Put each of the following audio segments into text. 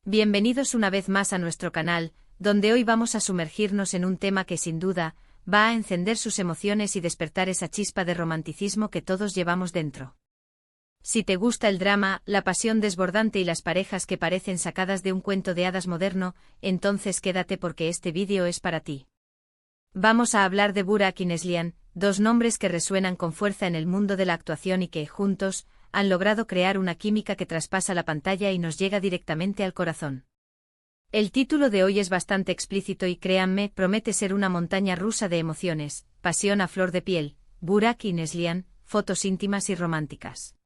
Bienvenidos una vez más a nuestro canal, donde hoy vamos a sumergirnos en un tema que sin duda va a encender sus emociones y despertar esa chispa de romanticismo que todos llevamos dentro. Si te gusta el drama, la pasión desbordante y las parejas que parecen sacadas de un cuento de hadas moderno, entonces quédate porque este vídeo es para ti. Vamos a hablar de Burak y Neslihan, dos nombres que resuenan con fuerza en el mundo de la actuación y que, juntos, han logrado crear una química que traspasa la pantalla y nos llega directamente al corazón. El título de hoy es bastante explícito y créanme, promete ser una montaña rusa de emociones, pasión a flor de piel, Burak y Neslihan, fotos íntimas y románticas.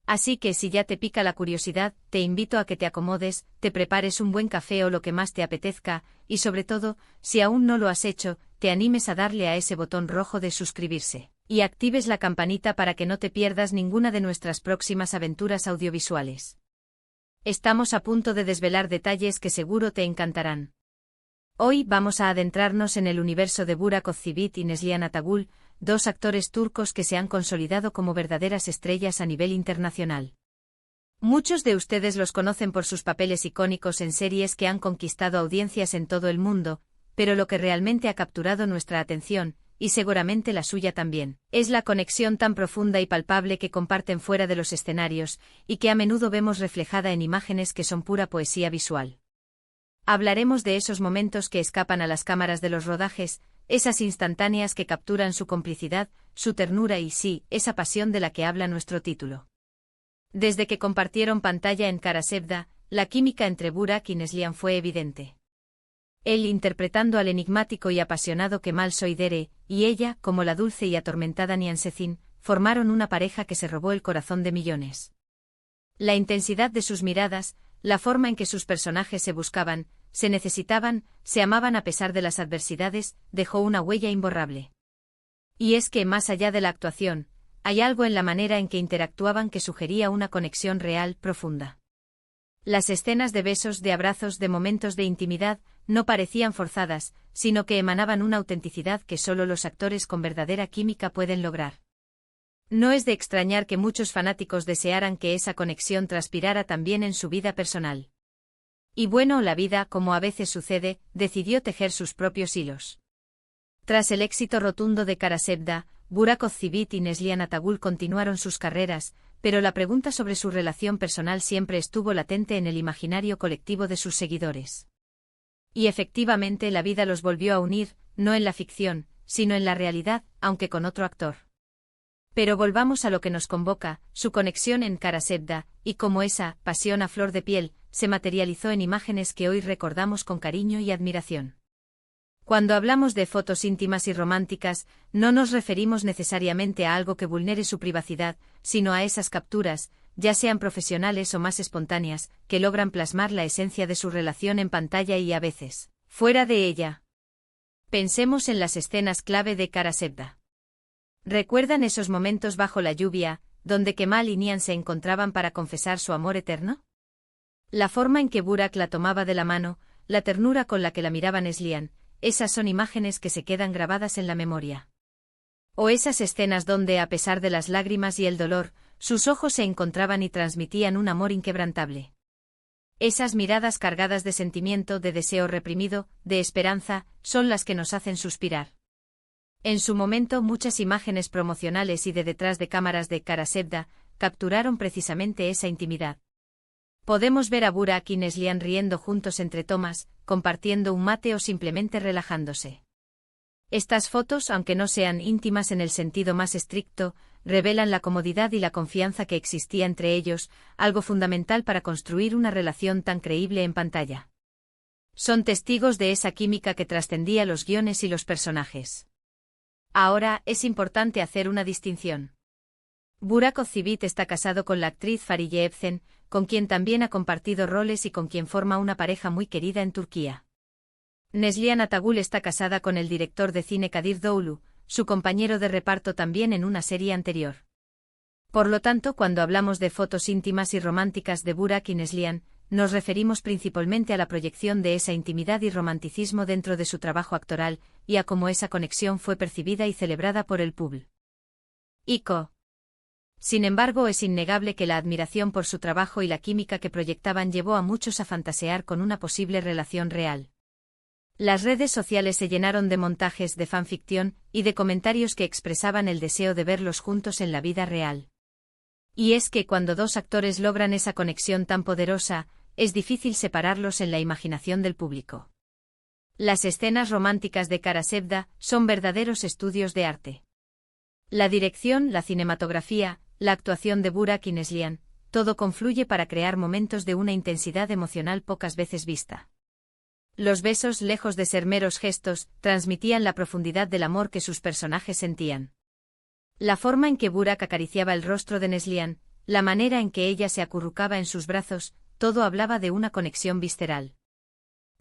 Así que si ya te pica la curiosidad, te invito a que te acomodes, te prepares un buen café o lo que más te apetezca, y sobre todo, si aún no lo has hecho, te animes a darle a ese botón rojo de suscribirse, y actives la campanita para que no te pierdas ninguna de nuestras próximas aventuras audiovisuales. Estamos a punto de desvelar detalles que seguro te encantarán. Hoy vamos a adentrarnos en el universo de Burak Özçivit y Neslihan Atagül, dos actores turcos que se han consolidado como verdaderas estrellas a nivel internacional. Muchos de ustedes los conocen por sus papeles icónicos en series que han conquistado audiencias en todo el mundo, pero lo que realmente ha capturado nuestra atención, y seguramente la suya también, es la conexión tan profunda y palpable que comparten fuera de los escenarios, y que a menudo vemos reflejada en imágenes que son pura poesía visual. Hablaremos de esos momentos que escapan a las cámaras de los rodajes, esas instantáneas que capturan su complicidad, su ternura y sí, esa pasión de la que habla nuestro título. Desde que compartieron pantalla en Kara Sevda, la química entre Burak y Neslihan fue evidente. Él interpretando al enigmático y apasionado Kemal Soydere, y ella, como la dulce y atormentada Nihan Sezin, formaron una pareja que se robó el corazón de millones. La intensidad de sus miradas, la forma en que sus personajes se buscaban, se necesitaban, se amaban a pesar de las adversidades, dejó una huella imborrable. Y es que, más allá de la actuación, hay algo en la manera en que interactuaban que sugería una conexión real, profunda. Las escenas de besos, de abrazos, de momentos de intimidad, no parecían forzadas, sino que emanaban una autenticidad que solo los actores con verdadera química pueden lograr. No es de extrañar que muchos fanáticos desearan que esa conexión transpirara también en su vida personal. Y bueno, la vida, como a veces sucede, decidió tejer sus propios hilos. Tras el éxito rotundo de Kara Sevda, Burak Özçivit y Neslihan Atagül continuaron sus carreras, pero la pregunta sobre su relación personal siempre estuvo latente en el imaginario colectivo de sus seguidores. Y efectivamente la vida los volvió a unir, no en la ficción, sino en la realidad, aunque con otro actor. Pero volvamos a lo que nos convoca, su conexión en Kara Sevda, y cómo esa pasión a flor de piel se materializó en imágenes que hoy recordamos con cariño y admiración. Cuando hablamos de fotos íntimas y románticas, no nos referimos necesariamente a algo que vulnere su privacidad, sino a esas capturas, ya sean profesionales o más espontáneas, que logran plasmar la esencia de su relación en pantalla y a veces, fuera de ella. Pensemos en las escenas clave de Kara Sevda. ¿Recuerdan esos momentos bajo la lluvia, donde Kemal y Nihan se encontraban para confesar su amor eterno? La forma en que Burak la tomaba de la mano, la ternura con la que la miraba Neslihan, esas son imágenes que se quedan grabadas en la memoria. O esas escenas donde, a pesar de las lágrimas y el dolor, sus ojos se encontraban y transmitían un amor inquebrantable. Esas miradas cargadas de sentimiento, de deseo reprimido, de esperanza, son las que nos hacen suspirar. En su momento muchas imágenes promocionales y de detrás de cámaras de Kara Sevda capturaron precisamente esa intimidad. Podemos ver a Burak y Neslihan riendo juntos entre tomas, compartiendo un mate o simplemente relajándose. Estas fotos, aunque no sean íntimas en el sentido más estricto, revelan la comodidad y la confianza que existía entre ellos, algo fundamental para construir una relación tan creíble en pantalla. Son testigos de esa química que trascendía los guiones y los personajes. Ahora, es importante hacer una distinción. Burak Özçivit está casado con la actriz Fariye Evcen, con quien también ha compartido roles y con quien forma una pareja muy querida en Turquía. Neslihan Atagül está casada con el director de cine Kadir Doğulu, su compañero de reparto también en una serie anterior. Por lo tanto, cuando hablamos de fotos íntimas y románticas de Burak y Neslihan, nos referimos principalmente a la proyección de esa intimidad y romanticismo dentro de su trabajo actoral, y a cómo esa conexión fue percibida y celebrada por el público. Sin embargo, es innegable que la admiración por su trabajo y la química que proyectaban llevó a muchos a fantasear con una posible relación real. Las redes sociales se llenaron de montajes de fanficción y de comentarios que expresaban el deseo de verlos juntos en la vida real. Y es que cuando dos actores logran esa conexión tan poderosa, es difícil separarlos en la imaginación del público. Las escenas románticas de Kara Sevda son verdaderos estudios de arte. La dirección, la cinematografía, la actuación de Burak Ineslian, todo confluye para crear momentos de una intensidad emocional pocas veces vista. Los besos, lejos de ser meros gestos, transmitían la profundidad del amor que sus personajes sentían. La forma en que Burak acariciaba el rostro de Neslihan, la manera en que ella se acurrucaba en sus brazos, todo hablaba de una conexión visceral.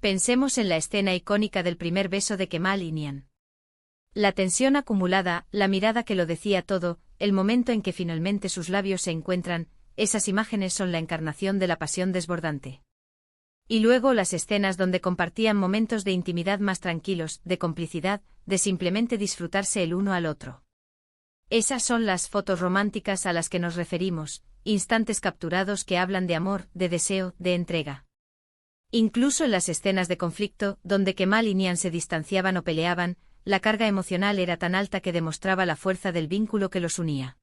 Pensemos en la escena icónica del primer beso de Kemal y Nihan. La tensión acumulada, la mirada que lo decía todo, el momento en que finalmente sus labios se encuentran, esas imágenes son la encarnación de la pasión desbordante. Y luego las escenas donde compartían momentos de intimidad más tranquilos, de complicidad, de simplemente disfrutarse el uno al otro. Esas son las fotos románticas a las que nos referimos, instantes capturados que hablan de amor, de deseo, de entrega. Incluso en las escenas de conflicto, donde Kemal y Nihan se distanciaban o peleaban, la carga emocional era tan alta que demostraba la fuerza del vínculo que los unía.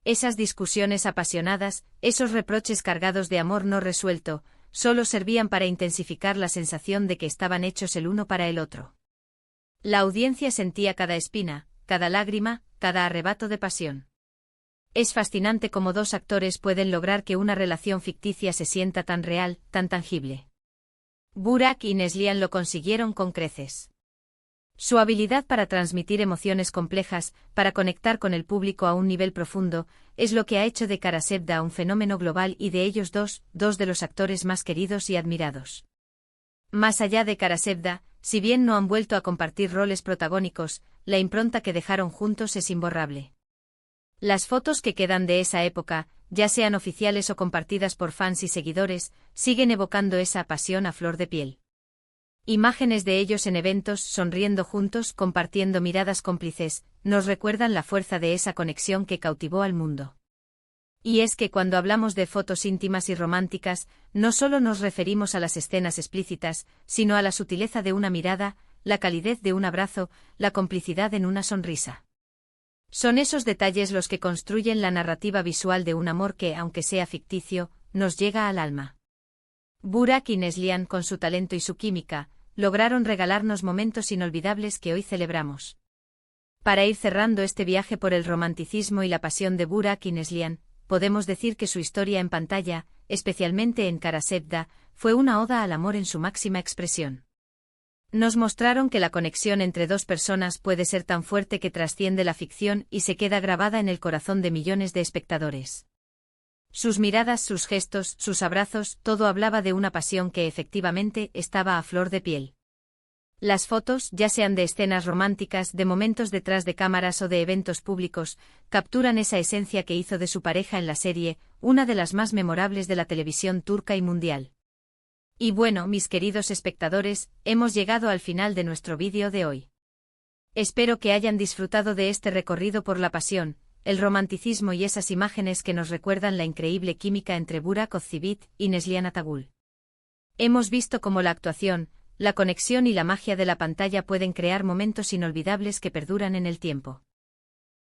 Esas discusiones apasionadas, esos reproches cargados de amor no resuelto, solo servían para intensificar la sensación de que estaban hechos el uno para el otro. La audiencia sentía cada espina, cada lágrima, cada arrebato de pasión. Es fascinante cómo dos actores pueden lograr que una relación ficticia se sienta tan real, tan tangible. Burak y Neslihan lo consiguieron con creces. Su habilidad para transmitir emociones complejas, para conectar con el público a un nivel profundo, es lo que ha hecho de Kara Sevda un fenómeno global y de ellos dos de los actores más queridos y admirados. Más allá de Kara Sevda, si bien no han vuelto a compartir roles protagónicos, la impronta que dejaron juntos es imborrable. Las fotos que quedan de esa época, ya sean oficiales o compartidas por fans y seguidores, siguen evocando esa pasión a flor de piel. Imágenes de ellos en eventos, sonriendo juntos, compartiendo miradas cómplices, nos recuerdan la fuerza de esa conexión que cautivó al mundo. Y es que cuando hablamos de fotos íntimas y románticas, no solo nos referimos a las escenas explícitas, sino a la sutileza de una mirada, la calidez de un abrazo, la complicidad en una sonrisa. Son esos detalles los que construyen la narrativa visual de un amor que, aunque sea ficticio, nos llega al alma. Burak y Neslihan, con su talento y su química, lograron regalarnos momentos inolvidables que hoy celebramos. Para ir cerrando este viaje por el romanticismo y la pasión de Burak y Neslihan, podemos decir que su historia en pantalla, especialmente en Kara Sevda, fue una oda al amor en su máxima expresión. Nos mostraron que la conexión entre dos personas puede ser tan fuerte que trasciende la ficción y se queda grabada en el corazón de millones de espectadores. Sus miradas, sus gestos, sus abrazos, todo hablaba de una pasión que efectivamente estaba a flor de piel. Las fotos, ya sean de escenas románticas, de momentos detrás de cámaras o de eventos públicos, capturan esa esencia que hizo de su pareja en la serie, una de las más memorables de la televisión turca y mundial. Y bueno, mis queridos espectadores, hemos llegado al final de nuestro vídeo de hoy. Espero que hayan disfrutado de este recorrido por la pasión, el romanticismo y esas imágenes que nos recuerdan la increíble química entre Burak Özçivit y Neslihan Atagül. Hemos visto cómo la actuación, la conexión y la magia de la pantalla pueden crear momentos inolvidables que perduran en el tiempo.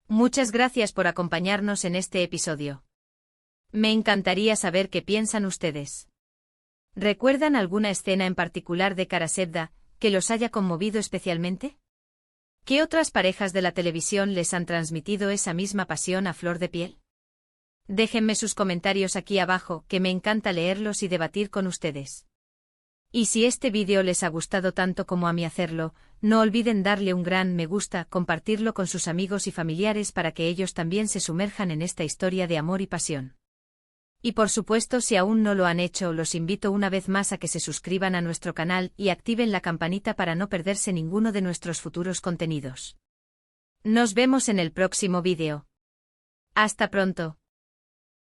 Muchas gracias por acompañarnos en este episodio. Me encantaría saber qué piensan ustedes. ¿Recuerdan alguna escena en particular de Kara Sevda que los haya conmovido especialmente? ¿Qué otras parejas de la televisión les han transmitido esa misma pasión a flor de piel? Déjenme sus comentarios aquí abajo, que me encanta leerlos y debatir con ustedes. Y si este vídeo les ha gustado tanto como a mí hacerlo, no olviden darle un gran me gusta, compartirlo con sus amigos y familiares para que ellos también se sumerjan en esta historia de amor y pasión. Y por supuesto, si aún no lo han hecho, los invito una vez más a que se suscriban a nuestro canal y activen la campanita para no perderse ninguno de nuestros futuros contenidos. Nos vemos en el próximo vídeo. Hasta pronto.